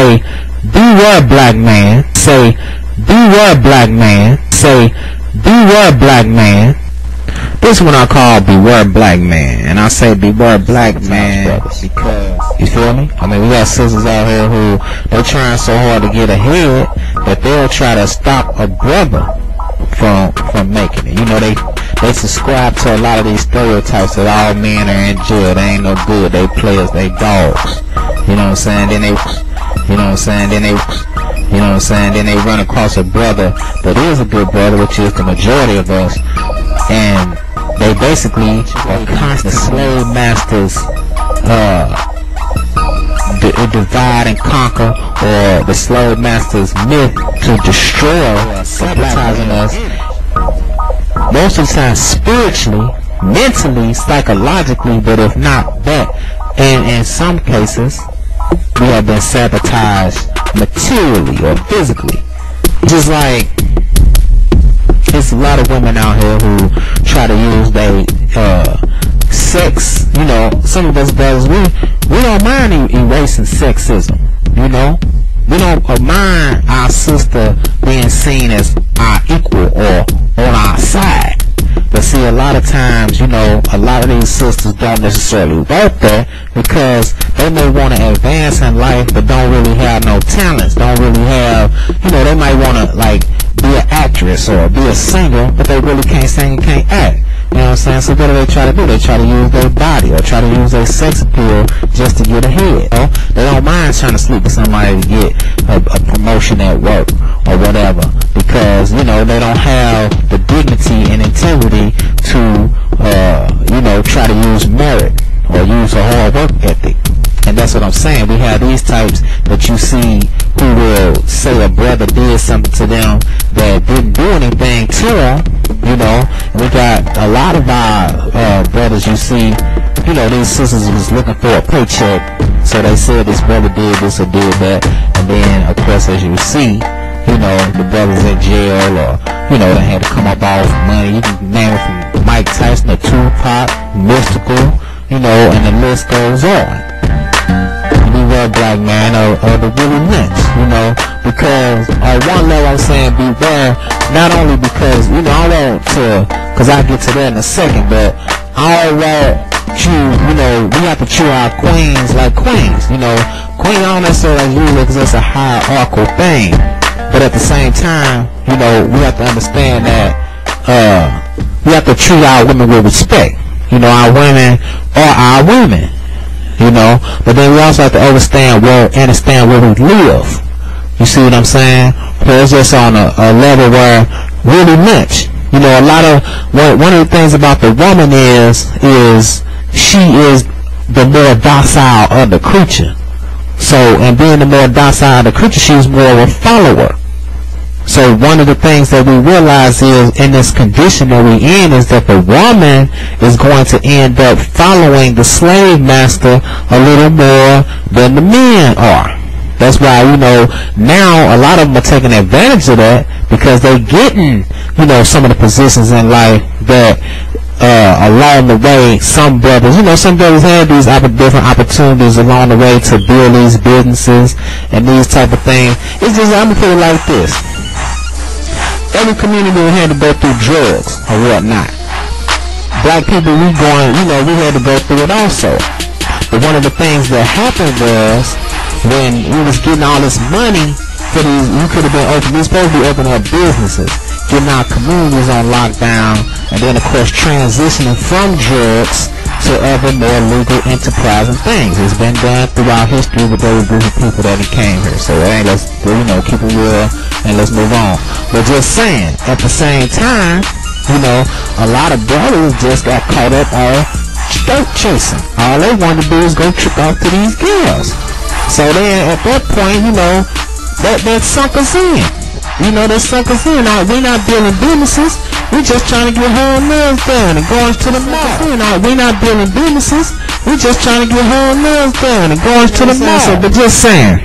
say, beware black man. Say, beware black man. Say, beware black man. This one I call beware black man, and I say beware black man because, you feel me? I mean, we got sisters out here who they're trying so hard to get ahead that they'll try to stop a brother from making it. You know, they subscribe to a lot of these stereotypes that all men are in jail. They ain't no good. They players. They dogs. You know what I'm saying? Then they, you know what I'm saying? Then they, you know what I'm saying? Then they run across a brother that is a good brother, which is the majority of us, and they basically are constant slave masters, divide and conquer, or the slave masters myth to destroy, sabotaging us, most of the time spiritually, mentally, psychologically, but if not that, and in some cases, we have been sabotaged materially or physically. Just like, there's a lot of women out here who try to use their sex. You know, some of us brothers, we don't mind erasing sexism. You know, we don't mind our sister being seen as our equal or on our side. But see, a lot of times, you know, a lot of these sisters don't necessarily want that because they may want to advance in life but don't really have no talents, don't really have, you know, they might want to like be an actress or be a singer, but they really can't sing and can't act. You know what I'm saying? So what do they try to do? They try to use their body or try to use their sex appeal just to get ahead. You know? They don't mind trying to sleep with somebody to get a promotion at work or whatever, because, you know, they don't have the dignity and integrity to, you know, try to use merit or use a hard work ethic. And that's what I'm saying. We have these types that you see who will say a brother did something to them that didn't do anything to them, you know. And we got a lot of our brothers, you see, you know, these sisters was looking for a paycheck, so they said this brother did this or did that, and then of course, as you see, you know, the brothers in jail, or, you know, they had to come up off money. You can name it from Mike Tyson to Tupac, Mystical, you know, and the list goes on. Beware black man, or the willie-lynch, you know, because on one level I'm saying beware, not only because, you know, I want to, because I'll get to that in a second, but I want you know, we have to treat our queens like queens, you know. Queen, I don't necessarily use it because it's a hierarchical thing, but at the same time, you know, we have to understand that we have to treat our women with respect. You know, our women are our women, you know, but then we also have to understand where we live. You see what I'm saying? Because it's just on a level where willie-lynch. You know, a lot of one of the things about the woman is she is the more docile of the creature. So, and being the more docile of the creature, she's more of a follower. So one of the things that we realize is in this condition that we in is that the woman is going to end up following the slave master a little more than the men are. That's why, you know, now a lot of them are taking advantage of that because they're getting, you know, some of the positions in life that along the way, some brothers, you know, some brothers have these different opportunities along the way to build these businesses and these type of things. It's just, I'm gonna put it like this. Every community had to go through drugs or whatnot. Black people, we had to go through it also. But one of the things that happened was when we was getting all this money for these, we could have been open. We were supposed to be opening up businesses, getting our communities on lockdown, and then of course transitioning from drugs to other more legal enterprising things. It's been done throughout history with those group of people that came here. So hey, let's, you know, keep it real and let's move on. But just saying, at the same time, you know, a lot of brothers just got caught up on skirt chasing. All they wanted to do is go trick off to these girls. So then at that point, you know, that sunk us in. You know, that sunk us in. Now, we're not building businesses. We're just trying to get her nails done and going to the mall. We're not building businesses. We're just trying to get her nails done and going to the mall. So, but just saying,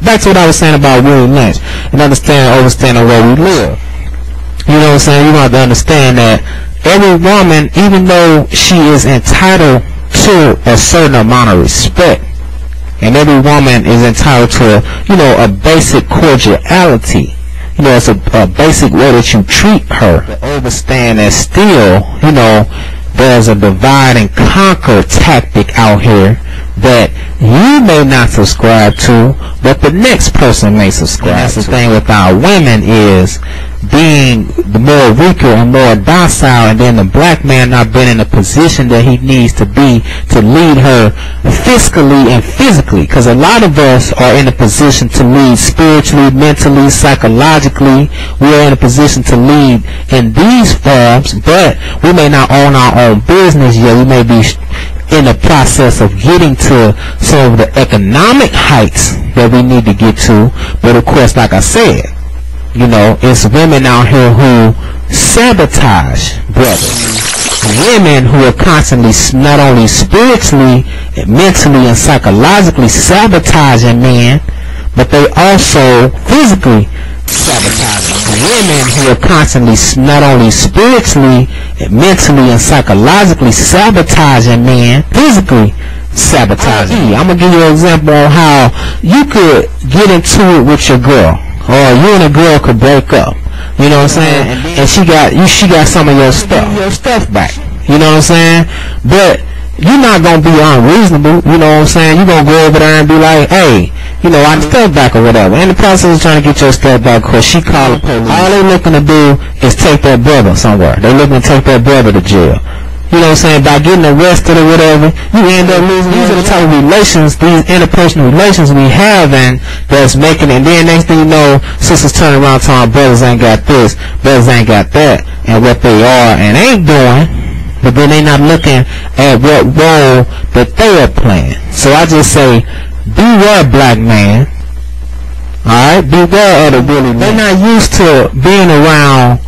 back to what I was saying about willie-lynch and overstanding where we live. You know what I'm saying? You have to understand that every woman, even though she is entitled to a certain amount of respect, and every woman is entitled to, you know, a basic cordiality. You know, it's a basic way that you treat her. But understand that still, you know, there's a divide and conquer tactic out here that you may not subscribe to, but the next person may subscribe. And that's the thing with our women, is being the more weaker and more docile, and then the black man not being in the position that he needs to be to lead her fiscally and physically. Because a lot of us are in a position to lead spiritually, mentally, psychologically. We are in a position to lead in these forms, but we may not own our own business yet. We may be in the process of getting to some of the economic heights that we need to get to. But of course, like I said, you know, it's women out here who sabotage brothers. Women who are constantly, not only spiritually, mentally, and psychologically sabotaging men, but they also physically sabotaging. Women who are constantly, not only spiritually, mentally, and psychologically sabotaging men, physically sabotaging. I'm gonna give you an example on how you could get into it with your girl, or you and a girl could break up. You know what I'm saying? And she got some of your stuff back. You know what I'm saying? But you're not gonna be unreasonable. You know what I'm saying? You're gonna go over there and be like, hey, you know, I stuff back or whatever. In the process of trying to get your stuff back, because she called the police. All they looking to do is take that brother somewhere. They looking to take that brother to jail. You know what I'm saying? By getting arrested or whatever, you end up losing. These are the type of relations, these interpersonal relations we have, and that's making it. And then next thing you know, sisters turn around talking, brothers ain't got this, brothers ain't got that, and what they are and ain't doing. But then they not looking at what role that they are playing. So I just say, beware, black man. Alright? Beware of the willie-lynch. They're not used to being around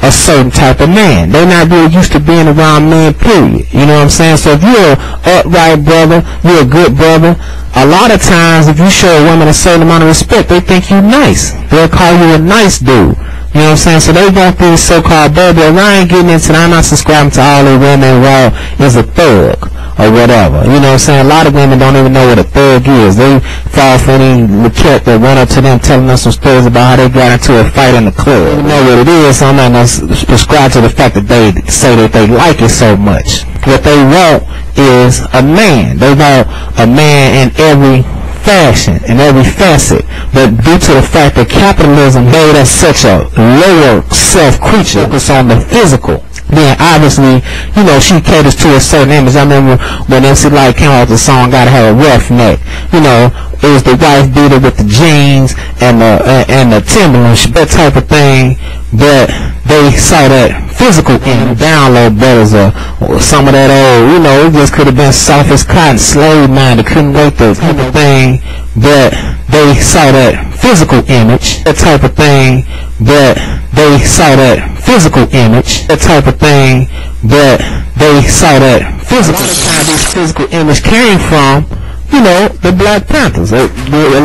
a certain type of man. They're not really used to being around men, period. You know what I'm saying? So if you're an upright brother, you're a good brother, a lot of times if you show a woman a certain amount of respect, they think you nice. They'll call you a nice dude. You know what I'm saying? So they want these so-called burglars. I ain't getting into that. I'm not subscribing to all the women raw is a thug or whatever. You know what I'm saying? A lot of women don't even know what a thug is. They fall for any cat that run up to them telling us some stories about how they got into a fight in the club. They know what it is, so I'm not going to prescribe to the fact that they say that they like it so much. What they want is a man. They want a man in every fashion, in every facet. But due to the fact that capitalism made us such a lower self creature, focus on the physical, then obviously, you know, she caters to a certain image. I remember when MC Light came out with the song Gotta Have a Rough Neck, you know, it was the wife beater with the jeans and the Timberlands, that type of thing. But they saw that physical in down low brothers, or some of that old, you know, it just could have been soft as cotton, slave minded, couldn't wait the type of thing. But they saw that physical image, that type of thing. But they saw that physical image, that type of thing. But they saw that physical. A lot of times this physical image came from, you know, the Black Panthers. A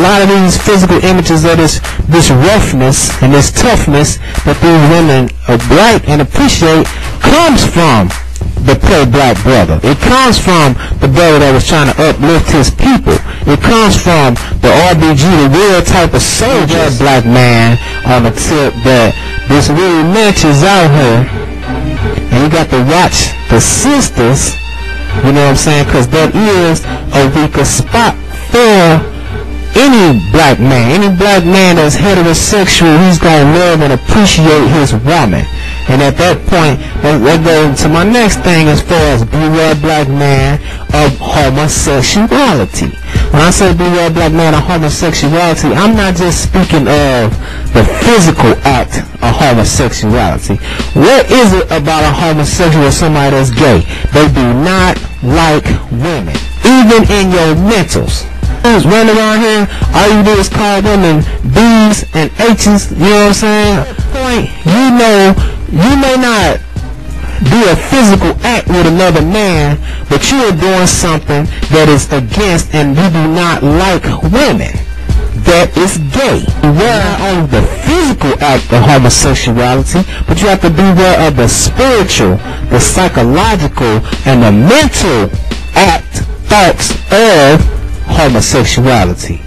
lot of these physical images of this roughness and this toughness that these women like and appreciate comes from the pro-black brother. It comes from the brother that was trying to uplift his people. It comes from the RBG, the real type of soldier black man on the tip that this willie-lynch is out here. And you got to watch the sisters. You know what I'm saying? Because that is a weaker spot for any black man. Any black man that's heterosexual, he's going to love and appreciate his woman. And at that point, that goes to my next thing as far as beware, black man, of homosexuality. When I say beware, black man, of homosexuality, I'm not just speaking of the physical act of homosexuality. What is it about a homosexual or somebody that's gay? They do not like women, even in your mentals. Running around here, all you do is call women B's and H's. You know what I'm saying? At that point, you know, you may not do a physical act with another man, but you are doing something that is against, and you do not like women. That is gay. Beware not only the physical act of homosexuality, but you have to beware of the spiritual, the psychological, and the mental thoughts of homosexuality.